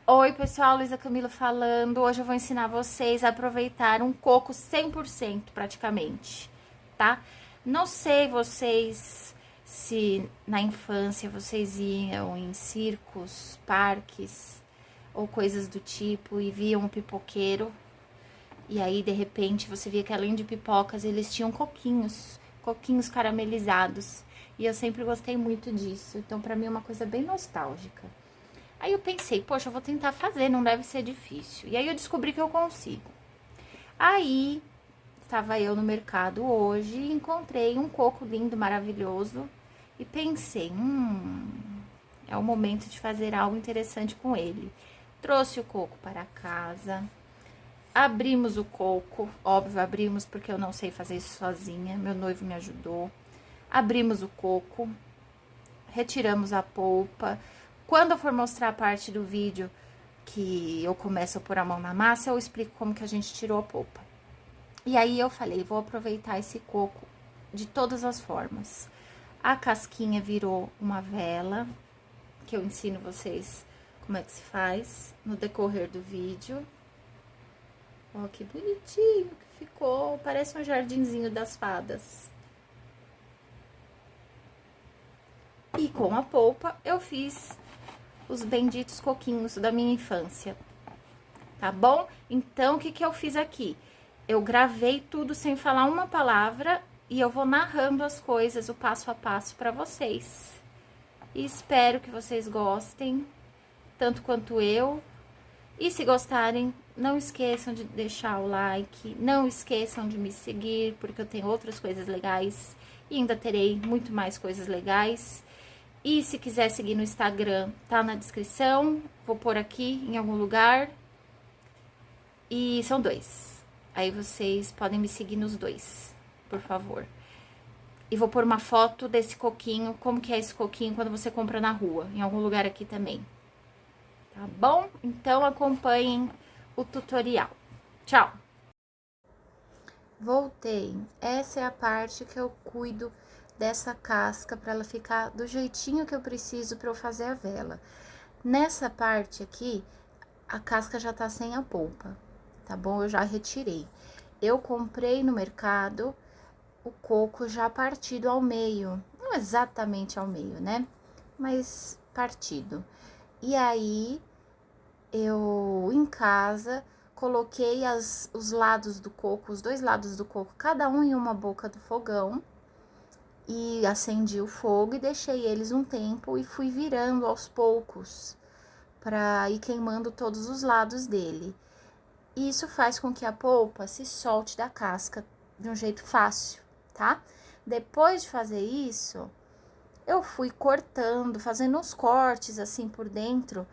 Oi, pessoal, Luísa Camila falando. Hoje eu vou ensinar vocês a aproveitar um coco 100% praticamente, tá? Não sei vocês se na infância vocês iam em circos, parques ou coisas do tipo e viam um pipoqueiro e aí de repente você via que além de pipocas eles tinham coquinhos caramelizados. E eu sempre gostei muito disso, então pra mim é uma coisa bem nostálgica. Aí eu pensei, poxa, eu vou tentar fazer, não deve ser difícil. E aí eu descobri que eu consigo. Aí estava eu no mercado hoje e encontrei um coco lindo, maravilhoso e pensei, é o momento de fazer algo interessante com ele. Trouxe o coco para casa, abrimos o coco, óbvio, abrimos porque eu não sei fazer isso sozinha, meu noivo me ajudou. Abrimos o coco, retiramos a polpa. Quando eu for mostrar a parte do vídeo que eu começo a pôr a mão na massa, eu explico como que a gente tirou a polpa. E aí eu falei, vou aproveitar esse coco de todas as formas. A casquinha virou uma vela, que eu ensino vocês como é que se faz no decorrer do vídeo. Ó, que bonitinho que ficou, parece um jardinzinho das fadas. E com a polpa eu fiz os benditos coquinhos da minha infância, tá bom? Então, o que que eu fiz aqui? Eu gravei tudo sem falar uma palavra e eu vou narrando as coisas, o passo a passo para vocês. E espero que vocês gostem, tanto quanto eu. E se gostarem, não esqueçam de deixar o like, não esqueçam de me seguir, porque eu tenho outras coisas legais e ainda terei muito mais coisas legais. E se quiser seguir no Instagram, tá na descrição, vou pôr aqui em algum lugar. E são dois. Aí vocês podem me seguir nos dois, por favor. E vou pôr uma foto desse coquinho, como que é esse coquinho quando você compra na rua, em algum lugar aqui também. Tá bom? Então acompanhem o tutorial. Tchau! Voltei. Essa é a parte que eu cuido dessa casca para ela ficar do jeitinho que eu preciso para eu fazer a vela. Nessa parte aqui, a casca já tá sem a polpa, tá bom? Eu já retirei. Eu comprei no mercado o coco já partido ao meio, não exatamente ao meio, né? Mas partido. E aí, eu em casa coloquei os lados do coco, os dois lados do coco, cada um em uma boca do fogão. E acendi o fogo e deixei eles um tempo e fui virando aos poucos para ir queimando todos os lados dele. E isso faz com que a polpa se solte da casca de um jeito fácil, tá? Depois de fazer isso, eu fui cortando, fazendo uns cortes assim por dentro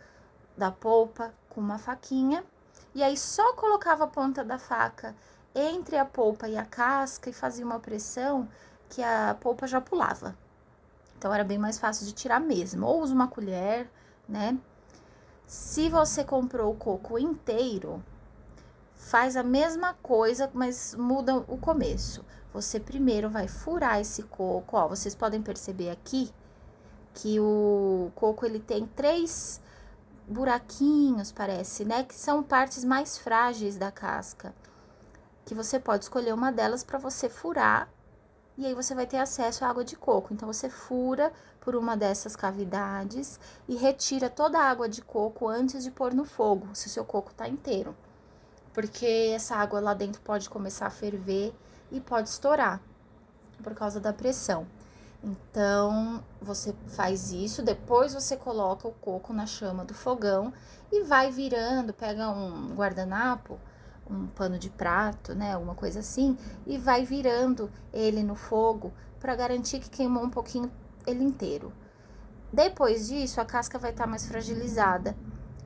da polpa com uma faquinha. E aí só colocava a ponta da faca entre a polpa e a casca e fazia uma pressão que a polpa já pulava. Então era bem mais fácil de tirar mesmo. Ou usa uma colher, né? Se você comprou o coco inteiro, faz a mesma coisa, mas muda o começo. Você primeiro vai furar esse coco, ó, vocês podem perceber aqui que o coco ele tem 3 buraquinhos, parece, né? Que são partes mais frágeis da casca. Que você pode escolher uma delas para você furar e aí você vai ter acesso à água de coco. Então, você fura por uma dessas cavidades e retira toda a água de coco antes de pôr no fogo, se o seu coco tá inteiro. Porque essa água lá dentro pode começar a ferver e pode estourar por causa da pressão. Então, você faz isso, depois você coloca o coco na chama do fogão e vai virando, pega um guardanapo, um pano de prato, né, alguma coisa assim, e vai virando ele no fogo para garantir que queimou um pouquinho ele inteiro. Depois disso, a casca vai estar mais fragilizada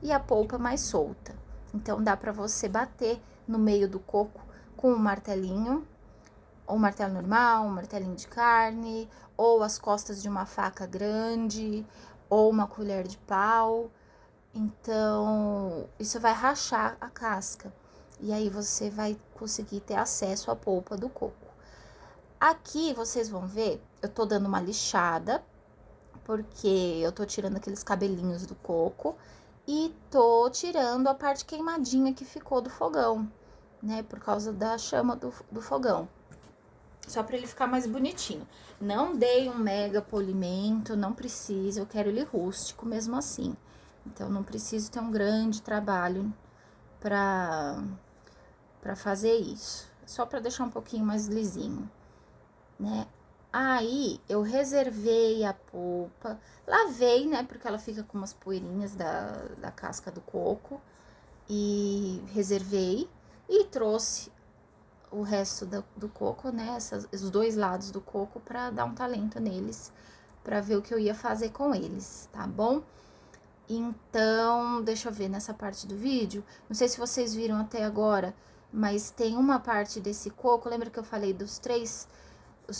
e a polpa mais solta. Então, dá para você bater no meio do coco com um martelinho, ou um martelo normal, um martelinho de carne, ou as costas de uma faca grande, ou uma colher de pau. Então, isso vai rachar a casca. E aí, você vai conseguir ter acesso à polpa do coco. Aqui, vocês vão ver, eu tô dando uma lixada, porque eu tô tirando aqueles cabelinhos do coco. E tô tirando a parte queimadinha que ficou do fogão, né? Por causa da chama do fogão. Só pra ele ficar mais bonitinho. Não dei um mega polimento, não precisa, eu quero ele rústico mesmo assim. Então, não preciso ter um grande trabalho pra fazer isso. Só pra deixar um pouquinho mais lisinho, né? Aí, eu reservei a polpa, lavei, né? Porque ela fica com umas poeirinhas da casca do coco. E reservei e trouxe o resto do coco, né? Os dois lados do coco pra dar um talento neles, pra ver o que eu ia fazer com eles, tá bom? Então, deixa eu ver nessa parte do vídeo. Não sei se vocês viram até agora, mas tem uma parte desse coco. Lembra que eu falei os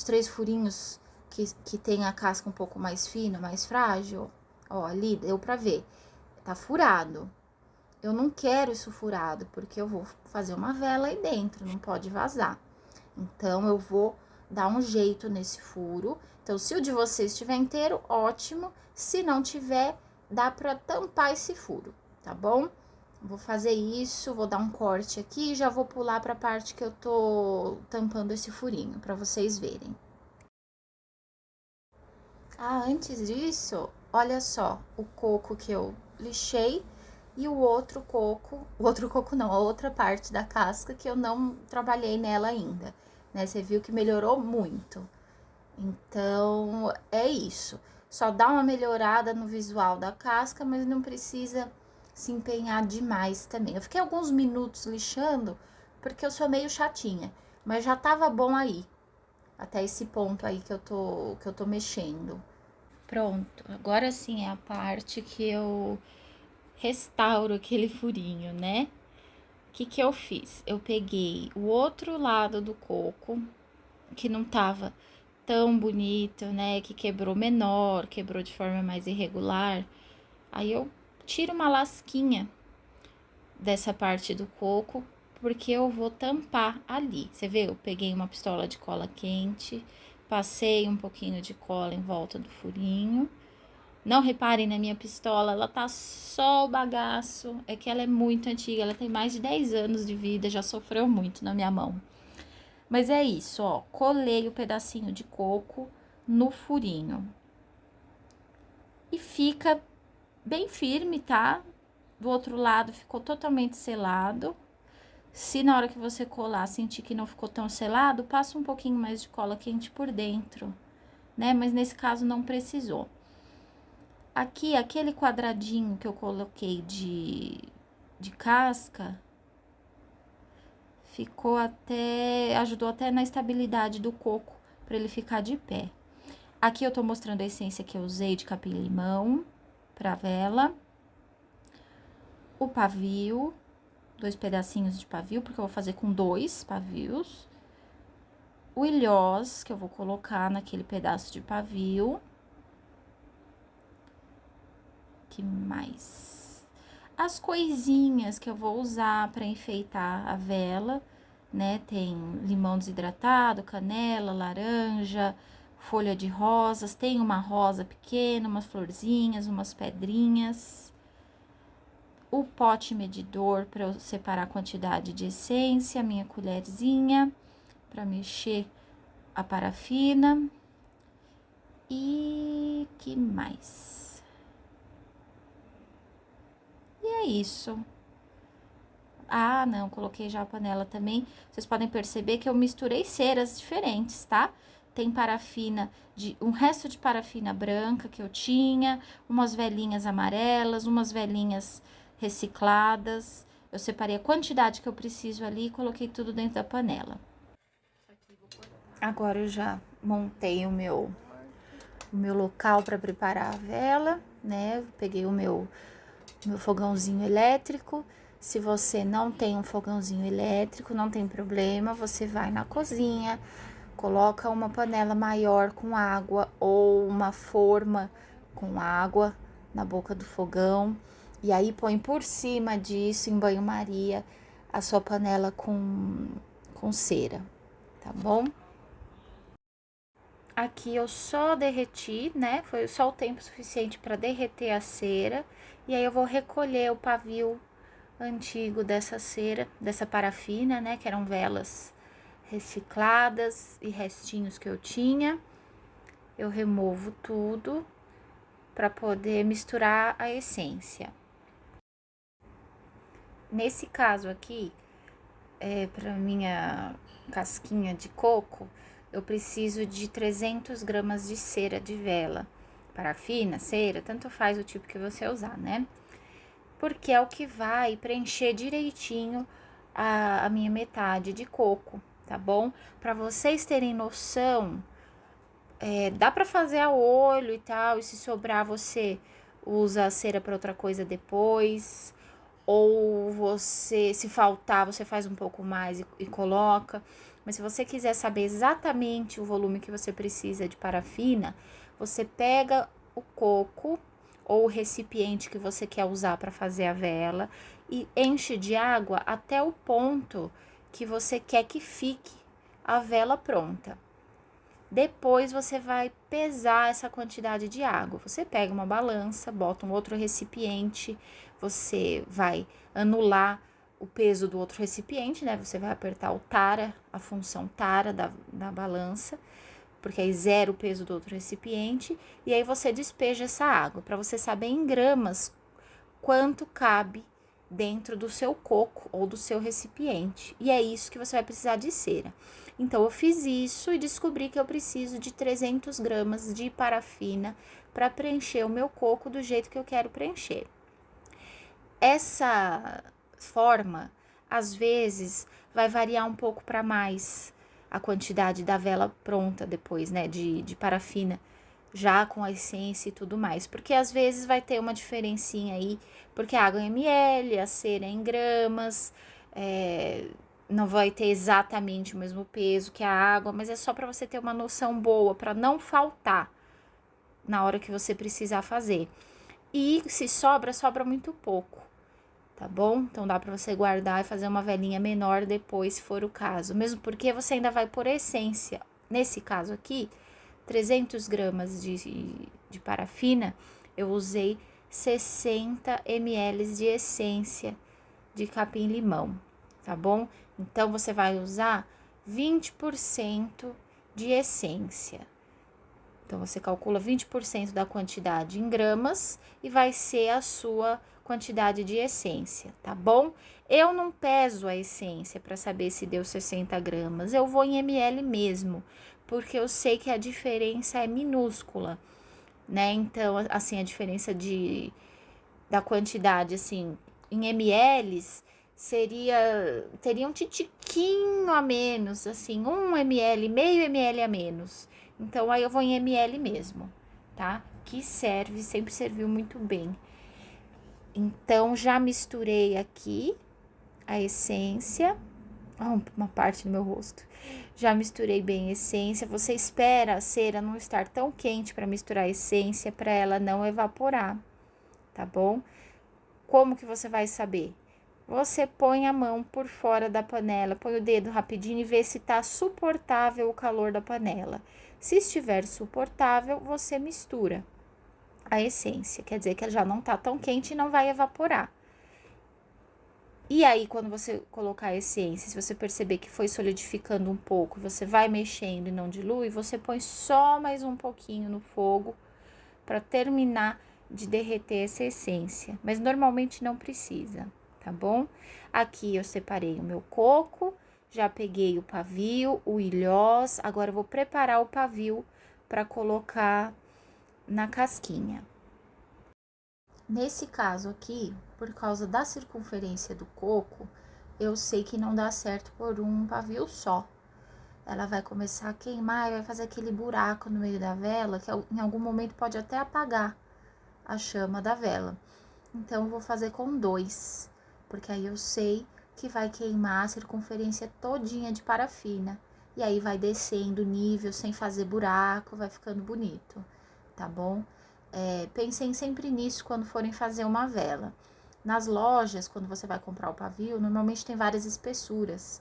três furinhos que tem a casca um pouco mais fina, mais frágil? Ó, ali deu pra ver. Tá furado. Eu não quero isso furado, porque eu vou fazer uma vela aí dentro, não pode vazar. Então, eu vou dar um jeito nesse furo. Então, se o de vocês estiver inteiro, ótimo. Se não tiver, dá pra tampar esse furo, tá bom? Vou fazer isso, vou dar um corte aqui e já vou pular pra parte que eu tô tampando esse furinho, pra vocês verem. Ah, antes disso, olha só, o coco que eu lixei e o outro coco não, a outra parte da casca que eu não trabalhei nela ainda, né? Você viu que melhorou muito. Então, é isso. Só dá uma melhorada no visual da casca, mas não precisa se empenhar demais também. Eu fiquei alguns minutos lixando, porque eu sou meio chatinha, mas já tava bom aí, até esse ponto aí que eu tô mexendo. Pronto, agora sim é a parte que eu restauro aquele furinho, né? O que que eu fiz? Eu peguei o outro lado do coco, que não tava tão bonito, né? Que quebrou menor, quebrou de forma mais irregular. Aí eu tiro uma lasquinha dessa parte do coco, porque eu vou tampar ali. Você vê? Eu peguei uma pistola de cola quente, passei um pouquinho de cola em volta do furinho. Não reparem na minha pistola, ela tá só o bagaço. É que ela é muito antiga, ela tem mais de 10 anos de vida, já sofreu muito na minha mão. Mas é isso, ó. Colei o pedacinho de coco no furinho. E fica bem firme, tá? Do outro lado ficou totalmente selado. Se na hora que você colar sentir que não ficou tão selado, passa um pouquinho mais de cola quente por dentro, né? Mas nesse caso não precisou. Aqui, aquele quadradinho que eu coloquei de casca, ficou até, ajudou até na estabilidade do coco, para ele ficar de pé. Aqui eu tô mostrando a essência que eu usei de capim-limão pra vela. O pavio, 2 pedacinhos de pavio, porque eu vou fazer com 2 pavios. O ilhós, que eu vou colocar naquele pedaço de pavio. Que mais? As coisinhas que eu vou usar para enfeitar a vela, né? Tem limão desidratado, canela, laranja, folha de rosas. Tem uma rosa pequena, umas florzinhas, umas pedrinhas. O pote medidor para eu separar a quantidade de essência, minha colherzinha para mexer a parafina. E que mais? E é isso. Ah, não, coloquei já a panela também. Vocês podem perceber que eu misturei ceras diferentes, tá? Tem parafina, um resto de parafina branca que eu tinha, umas velinhas amarelas, umas velinhas recicladas. Eu separei a quantidade que eu preciso ali e coloquei tudo dentro da panela. Agora eu já montei o meu local para preparar a vela, né? Peguei o meu fogãozinho elétrico. Se você não tem um fogãozinho elétrico, não tem problema, você vai na cozinha, coloca uma panela maior com água ou uma forma com água na boca do fogão e aí põe por cima disso, em banho-maria, a sua panela com cera, tá bom? Aqui eu só derreti, né? Foi só o tempo suficiente para derreter a cera. E aí eu vou recolher o pavio antigo dessa cera, dessa parafina, né? Que eram velas recicladas e restinhos que eu tinha. Eu removo tudo para poder misturar a essência. Nesse caso aqui, para minha casquinha de coco, eu preciso de 300 gramas de cera de vela. Parafina, cera, tanto faz o tipo que você usar, né? Porque é o que vai preencher direitinho a minha metade de coco, tá bom? Para vocês terem noção, dá para fazer a olho e tal, e se sobrar você usa a cera para outra coisa depois, ou você, se faltar, você faz um pouco mais e coloca. Mas se você quiser saber exatamente o volume que você precisa de parafina, você pega o coco ou o recipiente que você quer usar para fazer a vela e enche de água até o ponto que você quer que fique a vela pronta. Depois você vai pesar essa quantidade de água. Você pega uma balança, bota um outro recipiente, você vai anular o peso do outro recipiente, né? Você vai apertar o tara, a função tara da balança, porque aí zera o peso do outro recipiente, e aí você despeja essa água, para você saber em gramas quanto cabe dentro do seu coco ou do seu recipiente. E é isso que você vai precisar de cera. Então, eu fiz isso e descobri que eu preciso de 300 gramas de parafina para preencher o meu coco do jeito que eu quero preencher. Essa forma, às vezes, vai variar um pouco para mais a quantidade da vela pronta depois, né, de parafina, já com a essência e tudo mais. Porque às vezes vai ter uma diferencinha aí, porque a água é ml, a cera é em gramas, não vai ter exatamente o mesmo peso que a água, mas é só para você ter uma noção boa, para não faltar na hora que você precisar fazer. E se sobra, sobra muito pouco, tá bom? Então dá para você guardar e fazer uma velinha menor depois, se for o caso. Mesmo porque você ainda vai pôr essência. Nesse caso aqui, 300 gramas de parafina, eu usei 60 ml de essência de capim-limão, tá bom? Então, você vai usar 20% de essência. Então, você calcula 20% da quantidade em gramas e vai ser a sua quantidade de essência, tá bom? Eu não peso a essência para saber se deu 60 gramas, eu vou em ml mesmo, porque eu sei que a diferença é minúscula, né? Então, assim, a diferença da quantidade, assim, em mls, teria um titiquinho a menos, assim, 1 ml, meio ml a menos. Então, aí eu vou em ml mesmo, tá? Que serve, sempre serviu muito bem. Então, já misturei aqui a essência, uma parte do meu rosto. Já misturei bem a essência. Você espera a cera não estar tão quente para misturar a essência, para ela não evaporar, tá bom? Como que você vai saber? Você põe a mão por fora da panela, põe o dedo rapidinho e vê se tá suportável o calor da panela. Se estiver suportável, você mistura a essência, quer dizer que ela já não tá tão quente e não vai evaporar. E aí, quando você colocar a essência, se você perceber que foi solidificando um pouco, você vai mexendo e não dilui, você põe só mais um pouquinho no fogo para terminar de derreter essa essência, mas normalmente não precisa, tá bom? Aqui eu separei o meu coco, já peguei o pavio, o ilhós, agora eu vou preparar o pavio para colocar na casquinha. Nesse caso aqui, por causa da circunferência do coco, eu sei que não dá certo por um pavio só. Ela vai começar a queimar e vai fazer aquele buraco no meio da vela, que em algum momento pode até apagar a chama da vela. Então, eu vou fazer com 2, porque aí eu sei que vai queimar a circunferência todinha de parafina. E aí, vai descendo o nível sem fazer buraco, vai ficando bonito, tá bom? Pensem sempre nisso quando forem fazer uma vela. Nas lojas, quando você vai comprar o pavio, normalmente tem várias espessuras.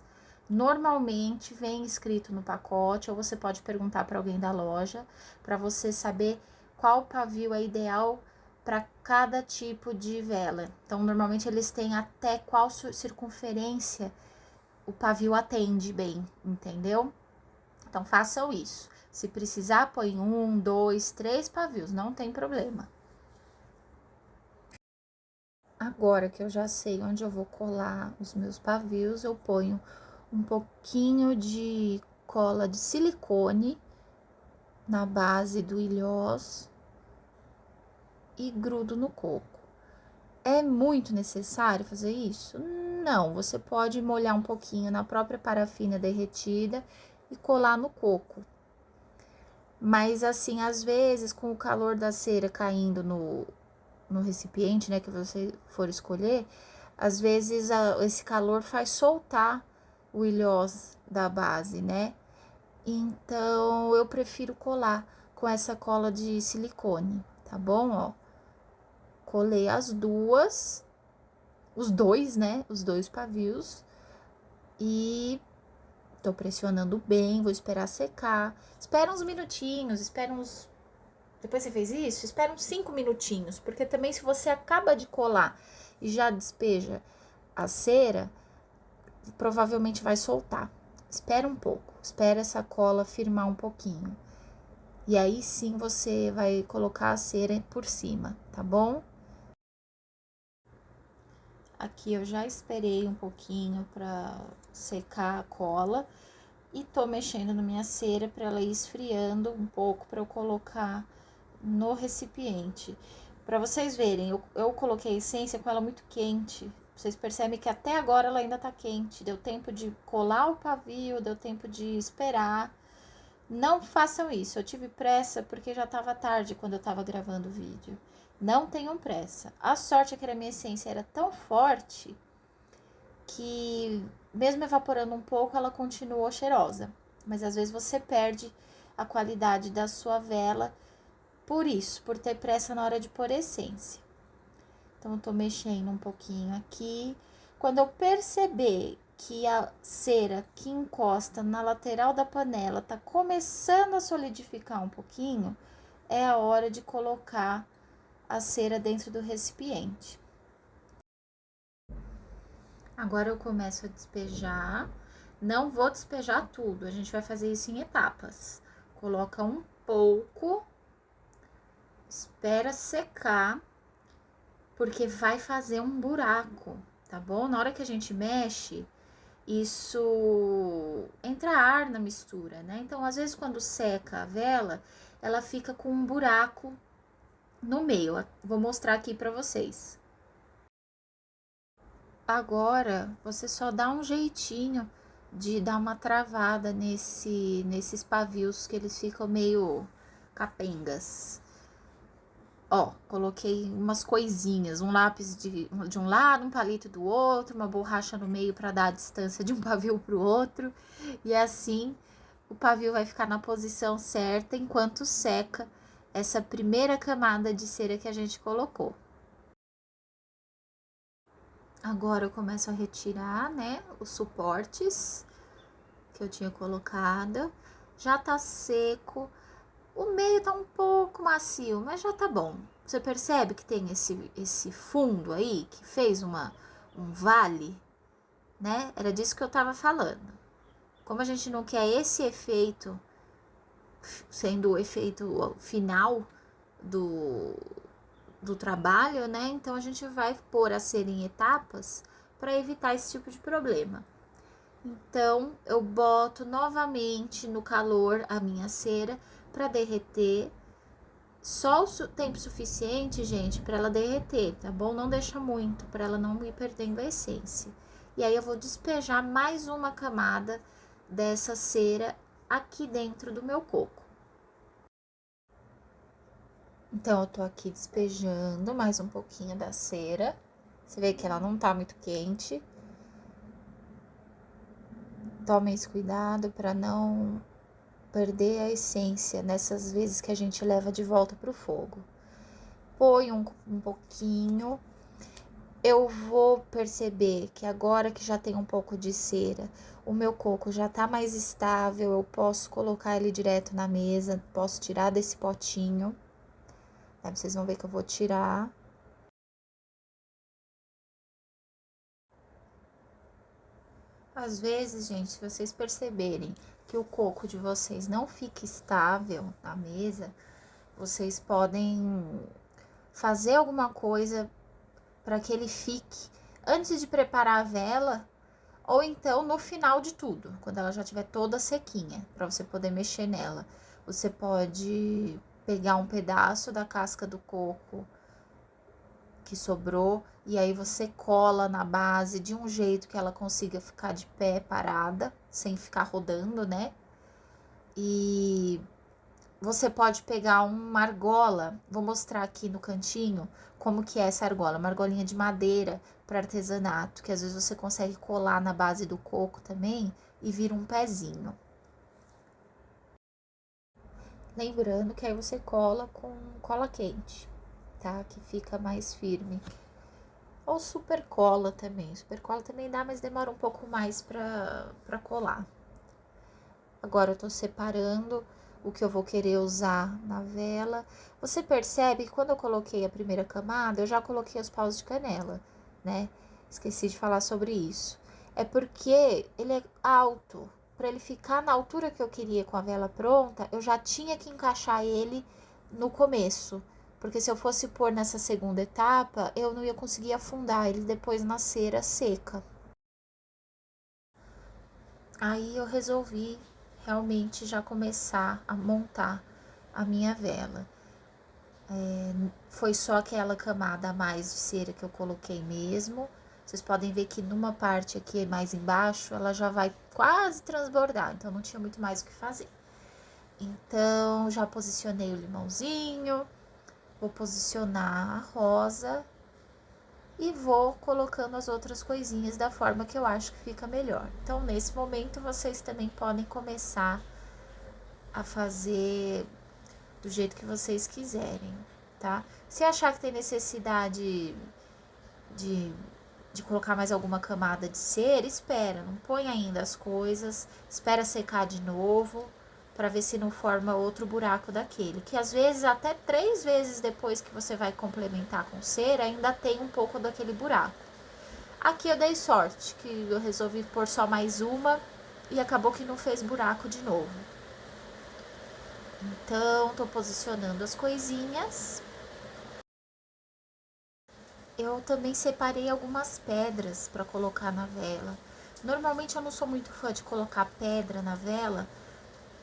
Normalmente vem escrito no pacote, ou você pode perguntar para alguém da loja, para você saber qual pavio é ideal para cada tipo de vela. Então, normalmente eles têm até qual circunferência o pavio atende bem, entendeu? Então, façam isso. Se precisar, põe 1, 2, 3 pavios, não tem problema. Agora que eu já sei onde eu vou colar os meus pavios, eu ponho um pouquinho de cola de silicone na base do ilhós e grudo no coco. É muito necessário fazer isso? Não, você pode molhar um pouquinho na própria parafina derretida e colar no coco. Mas assim, às vezes, com o calor da cera caindo no recipiente, né, que você for escolher, às vezes esse calor faz soltar o ilhós da base, né? Então, eu prefiro colar com essa cola de silicone, tá bom? Ó, colei os dois, né? Os dois pavios e tô pressionando bem, vou esperar secar. Espera uns minutinhos, espera uns. Depois você fez isso? Espera uns 5 minutinhos, porque também se você acaba de colar e já despeja a cera, provavelmente vai soltar. Espera um pouco, espera essa cola firmar um pouquinho. E aí sim você vai colocar a cera por cima, tá bom? Aqui eu já esperei um pouquinho para secar a cola e tô mexendo na minha cera para ela ir esfriando um pouco para eu colocar no recipiente. Para vocês verem, eu coloquei a essência com ela muito quente. Vocês percebem que até agora ela ainda tá quente. Deu tempo de colar o pavio, deu tempo de esperar. Não façam isso. Eu tive pressa porque já estava tarde quando eu estava gravando o vídeo. Não tenham pressa. A sorte é que a minha essência era tão forte que, mesmo evaporando um pouco, ela continuou cheirosa. Mas às vezes você perde a qualidade da sua vela por isso, por ter pressa na hora de pôr essência. Então, eu tô mexendo um pouquinho aqui. Quando eu perceber que a cera que encosta na lateral da panela tá começando a solidificar um pouquinho, é a hora de colocar a cera dentro do recipiente. Agora eu começo a despejar. Não vou despejar tudo, a gente vai fazer isso em etapas. Coloca um pouco, espera secar, porque vai fazer um buraco, tá bom? Na hora que a gente mexe, isso entra ar na mistura, né? Então, às vezes, quando seca a vela, ela fica com um buraco no meio. Vou mostrar aqui pra vocês. Agora, você só dá um jeitinho de dar uma travada nesses pavios que eles ficam meio capengas. Ó, coloquei umas coisinhas, um lápis de um lado, um palito do outro, uma borracha no meio para dar a distância de um pavio pro outro. E assim, o pavio vai ficar na posição certa enquanto seca essa primeira camada de cera que a gente colocou. Agora eu começo a retirar, né, os suportes que eu tinha colocado. Já tá seco. O meio tá um pouco macio, mas já tá bom. Você percebe que tem esse fundo aí, que fez um vale, né? Era disso que eu tava falando. Como a gente não quer esse efeito, sendo o efeito final do, do trabalho, né? Então, a gente vai pôr a cera em etapas para evitar esse tipo de problema. Então, eu boto novamente no calor a minha cera para derreter. Só o tempo suficiente, gente, para ela derreter, tá bom? Não deixa muito, para ela não ir perdendo a essência. E aí, eu vou despejar mais uma camada dessa cera aqui dentro do meu coco. Então, eu tô aqui despejando mais um pouquinho da cera. Você vê que ela não tá muito quente. Tome esse cuidado para não perder a essência nessas vezes que a gente leva de volta pro fogo. Põe um pouquinho eu vou perceber que agora que já tem um pouco de cera, o meu coco já tá mais estável, eu posso colocar ele direto na mesa, posso tirar desse potinho. Aí vocês vão ver que eu vou tirar. Às vezes, gente, se vocês perceberem que o coco de vocês não fica estável na mesa, vocês podem fazer alguma coisa para que ele fique antes de preparar a vela, ou então no final de tudo, quando ela já estiver toda sequinha, para você poder mexer nela. Você pode pegar um pedaço da casca do coco que sobrou e aí você cola na base de um jeito que ela consiga ficar de pé, parada, sem ficar rodando, né? E você pode pegar uma argola, vou mostrar aqui no cantinho como que é essa argola, uma argolinha de madeira para artesanato, que às vezes você consegue colar na base do coco também e vira um pezinho. Lembrando que aí você cola com cola quente, tá? Que fica mais firme. Ou super cola também. Super cola também dá, mas demora um pouco mais pra colar. Agora eu tô separando o que eu vou querer usar na vela. Você percebe que quando eu coloquei a primeira camada, eu já coloquei os paus de canela, né? Esqueci de falar sobre isso. É porque ele é alto. Para ele ficar na altura que eu queria com a vela pronta, eu já tinha que encaixar ele no começo. Porque se eu fosse pôr nessa segunda etapa, eu não ia conseguir afundar ele depois na cera seca. Aí eu resolvi realmente já começar a montar a minha vela. Foi só aquela camada a mais de cera que eu coloquei mesmo. Vocês podem ver que numa parte aqui mais embaixo, ela já vai quase transbordar, então não tinha muito mais o que fazer. Então, já posicionei o limãozinho, vou posicionar a rosa e vou colocando as outras coisinhas da forma que eu acho que fica melhor. Então, nesse momento, vocês também podem começar a fazer do jeito que vocês quiserem, tá? Se achar que tem necessidade de, de colocar mais alguma camada de cera, espera, não põe ainda as coisas, espera secar de novo, para ver se não forma outro buraco daquele, que às vezes até 3 vezes depois que você vai complementar com cera, ainda tem um pouco daquele buraco. Aqui eu dei sorte, que eu resolvi pôr só mais uma e acabou que não fez buraco de novo. Então, tô posicionando as coisinhas. Eu também separei algumas pedras para colocar na vela. Normalmente eu não sou muito fã de colocar pedra na vela,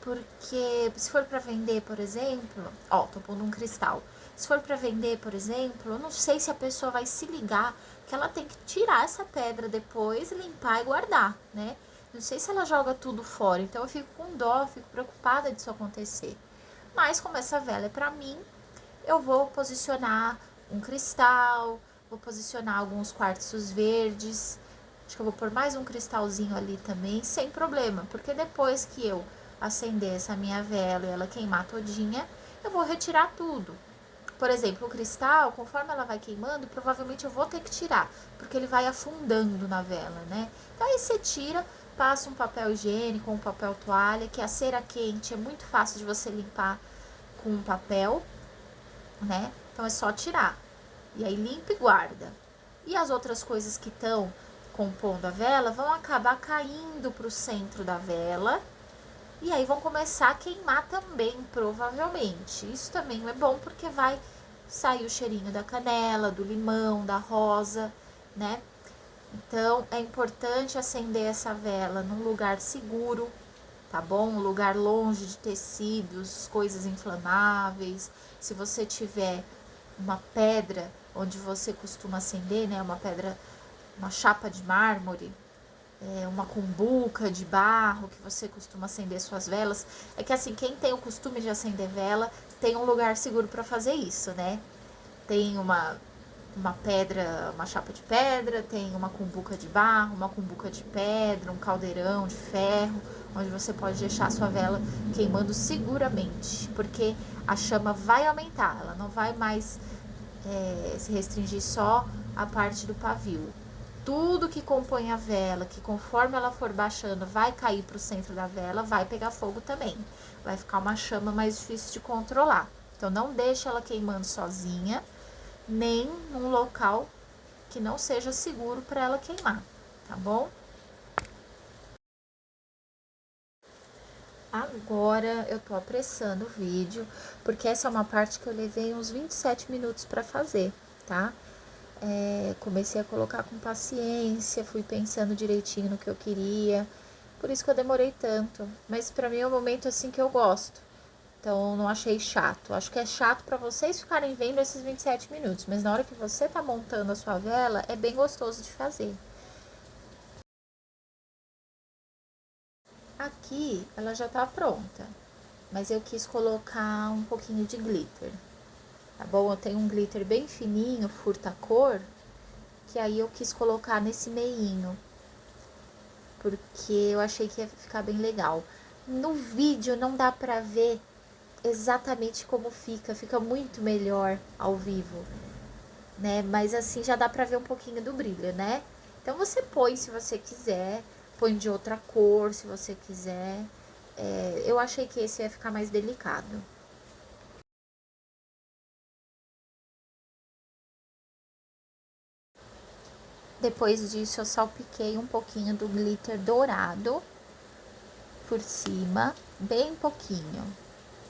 porque se for para vender, por exemplo, ó, tô pondo um cristal. Se for para vender, por exemplo, eu não sei se a pessoa vai se ligar que ela tem que tirar essa pedra depois, limpar e guardar, né? Não sei se ela joga tudo fora, então eu fico com dó, fico preocupada disso acontecer. Mas como essa vela é para mim, eu vou posicionar um cristal, vou posicionar alguns quartzos verdes. Acho que eu vou pôr mais um cristalzinho ali também, sem problema, porque depois que eu acender essa minha vela e ela queimar todinha, eu vou retirar tudo. Por exemplo, o cristal, conforme ela vai queimando, provavelmente eu vou ter que tirar, porque ele vai afundando na vela, né? Então aí você tira, passa um papel higiênico, um papel toalha, que a cera quente é muito fácil de você limpar com um papel, né? Então é só tirar. E aí limpa e guarda. E as outras coisas que estão compondo a vela vão acabar caindo para o centro da vela. E aí vão começar a queimar também, provavelmente. Isso também é bom porque vai sair o cheirinho da canela, do limão, da rosa, né? Então é importante acender essa vela num lugar seguro, tá bom? Um lugar longe de tecidos, coisas inflamáveis. Se você tiver uma pedra onde você costuma acender, né? Uma pedra, uma chapa de mármore, uma cumbuca de barro que você costuma acender suas velas. É que assim, quem tem o costume de acender vela tem um lugar seguro para fazer isso, né? Tem uma pedra, uma chapa de pedra, tem uma cumbuca de barro, uma cumbuca de pedra, um caldeirão de ferro, onde você pode deixar a sua vela queimando seguramente, porque a chama vai aumentar, ela não vai mais se restringir só a parte do pavio. Tudo que compõe a vela, que conforme ela for baixando vai cair para o centro da vela, vai pegar fogo também. Vai ficar uma chama mais difícil de controlar. Então, não deixe ela queimando sozinha, nem num local que não seja seguro para ela queimar, tá bom? Agora eu tô apressando o vídeo, porque essa é uma parte que eu levei uns 27 minutos para fazer, tá? Comecei a colocar com paciência, fui pensando direitinho no que eu queria, por isso que eu demorei tanto. Mas para mim é um momento assim que eu gosto, então não achei chato. Acho que é chato para vocês ficarem vendo esses 27 minutos, mas na hora que você tá montando a sua vela, é bem gostoso de fazer. Aqui ela já tá pronta, mas eu quis colocar um pouquinho de glitter, tá bom? Eu tenho um glitter bem fininho, furta-cor, que aí eu quis colocar nesse meinho, porque eu achei que ia ficar bem legal. No vídeo não dá pra ver exatamente como fica muito melhor ao vivo, né? Mas assim já dá pra ver um pouquinho do brilho, né? Então você põe se você quiser, põe de outra cor se você quiser. Eu achei que esse ia ficar mais delicado. Depois disso, eu salpiquei um pouquinho do glitter dourado por cima, bem pouquinho.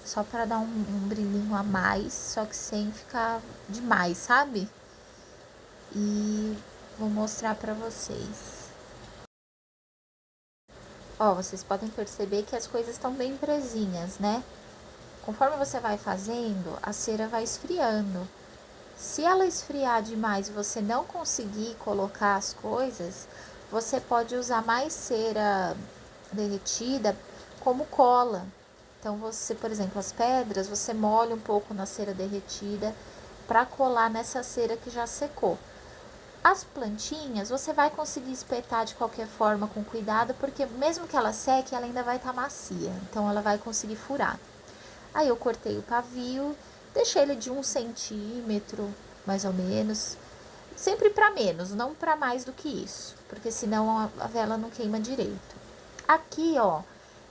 Só para dar um brilhinho a mais, só que sem ficar demais, sabe? E vou mostrar pra vocês. Ó, vocês podem perceber que as coisas estão bem presinhas, né? Conforme você vai fazendo, a cera vai esfriando. Se ela esfriar demais e você não conseguir colocar as coisas, você pode usar mais cera derretida como cola. Então, você, por exemplo, as pedras, você molha um pouco na cera derretida para colar nessa cera que já secou. As plantinhas, você vai conseguir espetar de qualquer forma com cuidado, porque mesmo que ela seque, ela ainda vai estar macia. Então, ela vai conseguir furar. Aí, eu cortei o pavio, deixei ele de 1 centímetro, mais ou menos. Sempre para menos, não para mais do que isso, porque senão a vela não queima direito. Aqui, ó,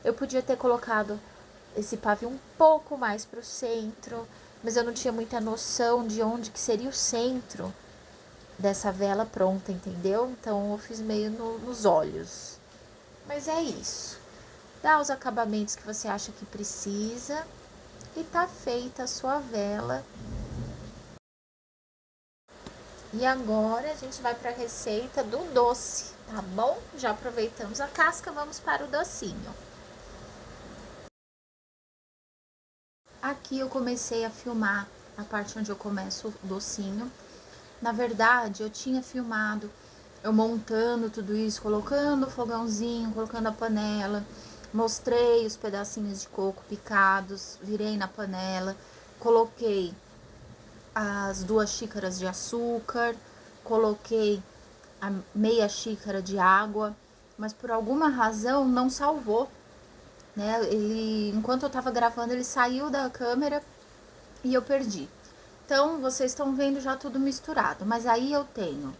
eu podia ter colocado esse pavio um pouco mais para o centro, mas eu não tinha muita noção de onde que seria o centro dessa vela pronta, entendeu? Então eu fiz meio nos olhos. Mas é isso. Dá os acabamentos que você acha que precisa e tá feita a sua vela. E agora a gente vai para a receita do doce, tá bom? Já aproveitamos a casca, vamos para o docinho. Aqui eu comecei a filmar a parte onde eu começo o docinho. Na verdade, eu tinha filmado eu montando tudo isso, colocando o fogãozinho, colocando a panela, mostrei os pedacinhos de coco picados, virei na panela, coloquei as 2 xícaras de açúcar, coloquei a meia xícara de água, mas por alguma razão não salvou, né? Enquanto eu tava gravando, ele saiu da câmera e eu perdi. Então, vocês estão vendo já tudo misturado, mas aí eu tenho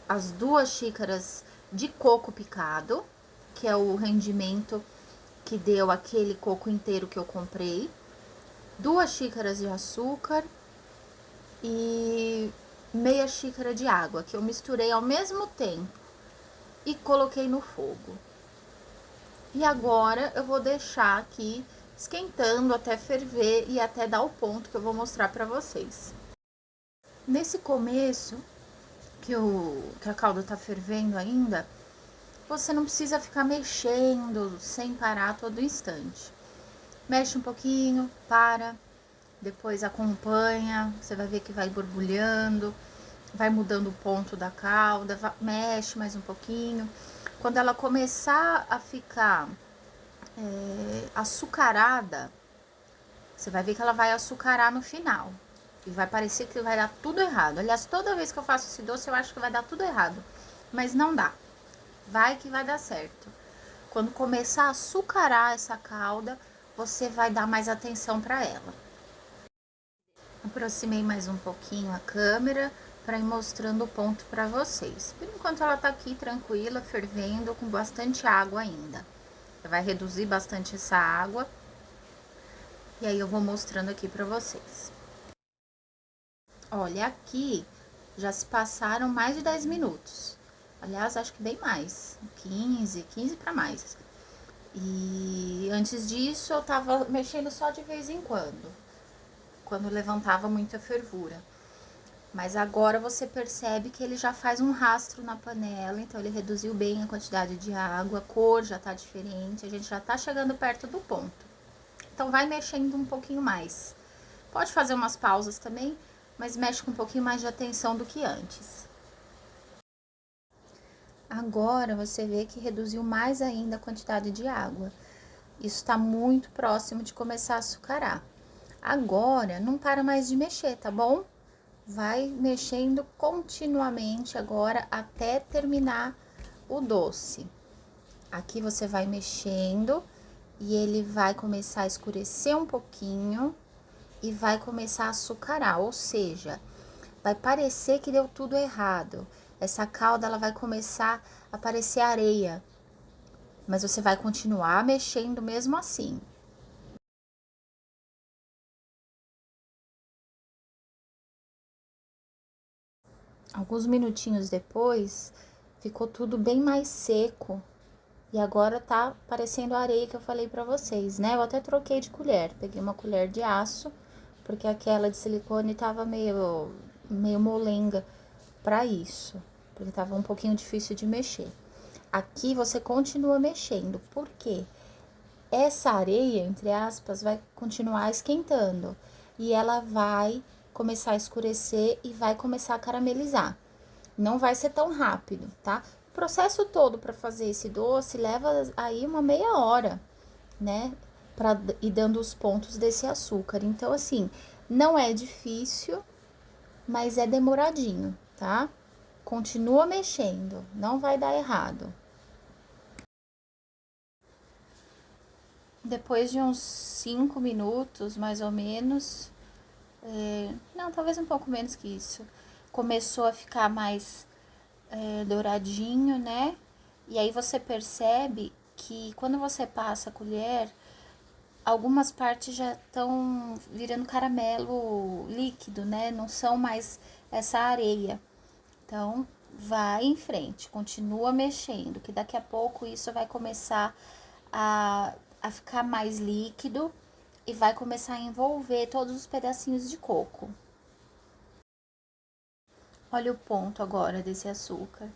as 2 xícaras de coco picado, que é o rendimento que deu aquele coco inteiro que eu comprei, 2 xícaras de açúcar e meia xícara de água, que eu misturei ao mesmo tempo e coloquei no fogo. E agora eu vou deixar aqui esquentando até ferver e até dar o ponto que eu vou mostrar pra vocês. Nesse começo, que a calda tá fervendo ainda, você não precisa ficar mexendo sem parar a todo instante. Mexe um pouquinho, para, depois acompanha, você vai ver que vai borbulhando, vai mudando o ponto da calda, mexe mais um pouquinho. Quando ela começar a ficar açucarada, você vai ver que ela vai açucarar no final. E vai parecer que vai dar tudo errado. Aliás, toda vez que eu faço esse doce, eu acho que vai dar tudo errado. Mas não dá. Vai que vai dar certo. Quando começar a açucarar essa calda, você vai dar mais atenção para ela. Aproximei mais um pouquinho a câmera para ir mostrando o ponto para vocês. Por enquanto ela tá aqui tranquila, fervendo, com bastante água ainda. Vai reduzir bastante essa água. E aí eu vou mostrando aqui para vocês. Olha, aqui já se passaram mais de 10 minutos. Aliás, acho que bem mais, 15 para mais. E antes disso eu tava mexendo só de vez em quando levantava muita fervura. Mas agora você percebe que ele já faz um rastro na panela, então ele reduziu bem a quantidade de água, a cor já tá diferente, a gente já tá chegando perto do ponto. Então vai mexendo um pouquinho mais. Pode fazer umas pausas também, mas mexe com um pouquinho mais de atenção do que antes. Agora você vê que reduziu mais ainda a quantidade de água. Isso está muito próximo de começar a açucarar. Agora não para mais de mexer, tá bom? Vai mexendo continuamente agora até terminar o doce. Aqui você vai mexendo e ele vai começar a escurecer um pouquinho e vai começar a açucarar, ou seja, vai parecer que deu tudo errado. Essa calda ela vai começar a parecer areia, mas você vai continuar mexendo mesmo assim. Alguns minutinhos depois, ficou tudo bem mais seco. E agora tá parecendo a areia que eu falei pra vocês, né? Eu até troquei de colher. Peguei uma colher de aço, porque aquela de silicone tava meio molenga pra isso. Porque tava um pouquinho difícil de mexer. Aqui você continua mexendo, porque essa areia, entre aspas, vai continuar esquentando. E ela vai começar a escurecer e vai começar a caramelizar. Não vai ser tão rápido, tá? O processo todo para fazer esse doce leva aí uma meia hora, né? Para ir dando os pontos desse açúcar. Então, assim, não é difícil, mas é demoradinho, tá? Continua mexendo, não vai dar errado. Depois de uns 5 minutos, mais ou menos, não, talvez um pouco menos que isso, começou a ficar mais douradinho, né? E aí você percebe que quando você passa a colher, algumas partes já estão virando caramelo líquido, né? Não são mais essa areia. Então, vai em frente, continua mexendo, que daqui a pouco isso vai começar a ficar mais líquido e vai começar a envolver todos os pedacinhos de coco. Olha o ponto agora desse açúcar.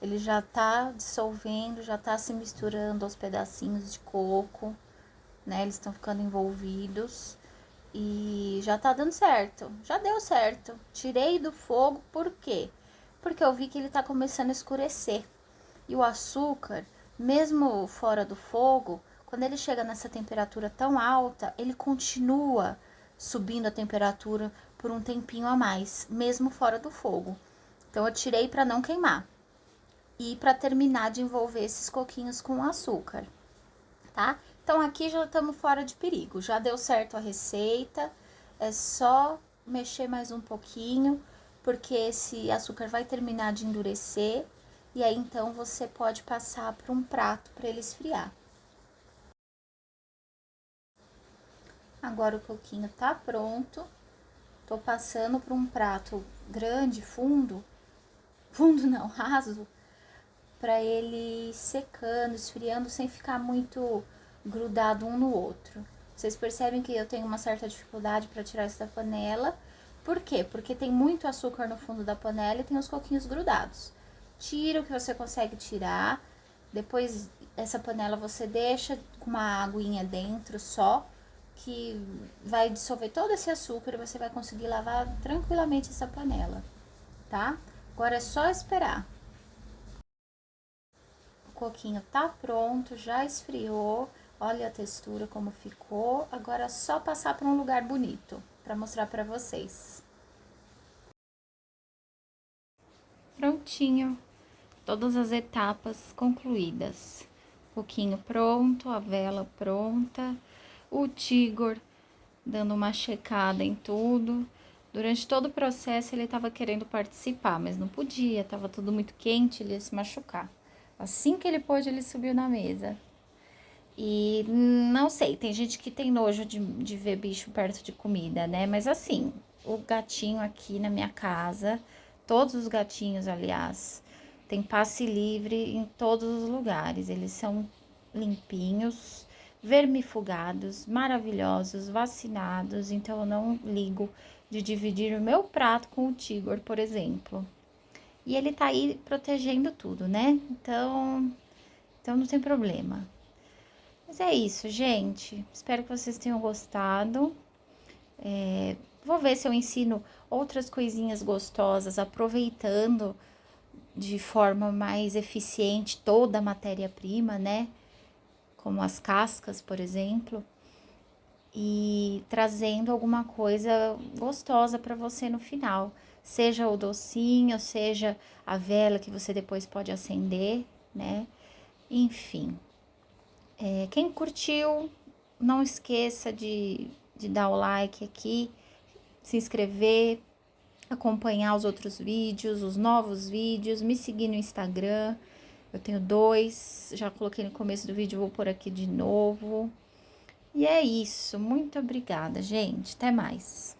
Ele já tá dissolvendo, já tá se misturando aos pedacinhos de coco, né? Eles estão ficando envolvidos e já tá dando certo. Já deu certo. Tirei do fogo, por quê? Porque eu vi que ele tá começando a escurecer. E o açúcar, mesmo fora do fogo, quando ele chega nessa temperatura tão alta, ele continua subindo a temperatura por um tempinho a mais, mesmo fora do fogo. Então eu tirei para não queimar e para terminar de envolver esses coquinhos com açúcar, tá? Então aqui já estamos fora de perigo, já deu certo a receita, é só mexer mais um pouquinho, porque esse açúcar vai terminar de endurecer e aí então você pode passar para um prato para ele esfriar. Agora o coquinho tá pronto, tô passando para um prato grande, fundo não, raso, para ele secando, esfriando, sem ficar muito grudado um no outro. Vocês percebem que eu tenho uma certa dificuldade para tirar isso da panela. Por quê? Porque tem muito açúcar no fundo da panela e tem os coquinhos grudados. Tira o que você consegue tirar. Depois, essa panela você deixa com uma aguinha dentro só, que vai dissolver todo esse açúcar e você vai conseguir lavar tranquilamente essa panela, tá? Agora é só esperar. O coquinho tá pronto, já esfriou. Olha a textura como ficou. Agora é só passar para um lugar bonito para mostrar para vocês. Prontinho. Todas as etapas concluídas. O coquinho pronto, a vela pronta, o Tigor dando uma checada em tudo. Durante todo o processo ele estava querendo participar, mas não podia, estava tudo muito quente, ele ia se machucar. Assim que ele pôde, ele subiu na mesa. E não sei, tem gente que tem nojo de ver bicho perto de comida, né? Mas assim, o gatinho aqui na minha casa, todos os gatinhos, aliás, tem passe livre em todos os lugares. Eles são limpinhos, vermifugados, maravilhosos, vacinados. Então eu não ligo de dividir o meu prato com o Tigor, por exemplo. E ele tá aí protegendo tudo, né? Então não tem problema. Mas é isso, gente. Espero que vocês tenham gostado. Vou ver se eu ensino outras coisinhas gostosas, aproveitando de forma mais eficiente toda a matéria-prima, né? Como as cascas, por exemplo. E trazendo alguma coisa gostosa para você no final. Seja o docinho, seja a vela que você depois pode acender, né? Enfim. Quem curtiu, não esqueça de dar o like aqui, se inscrever, acompanhar os outros vídeos, os novos vídeos, me seguir no Instagram. Eu tenho 2, já coloquei no começo do vídeo, vou pôr aqui de novo. E é isso, muito obrigada, gente. Até mais.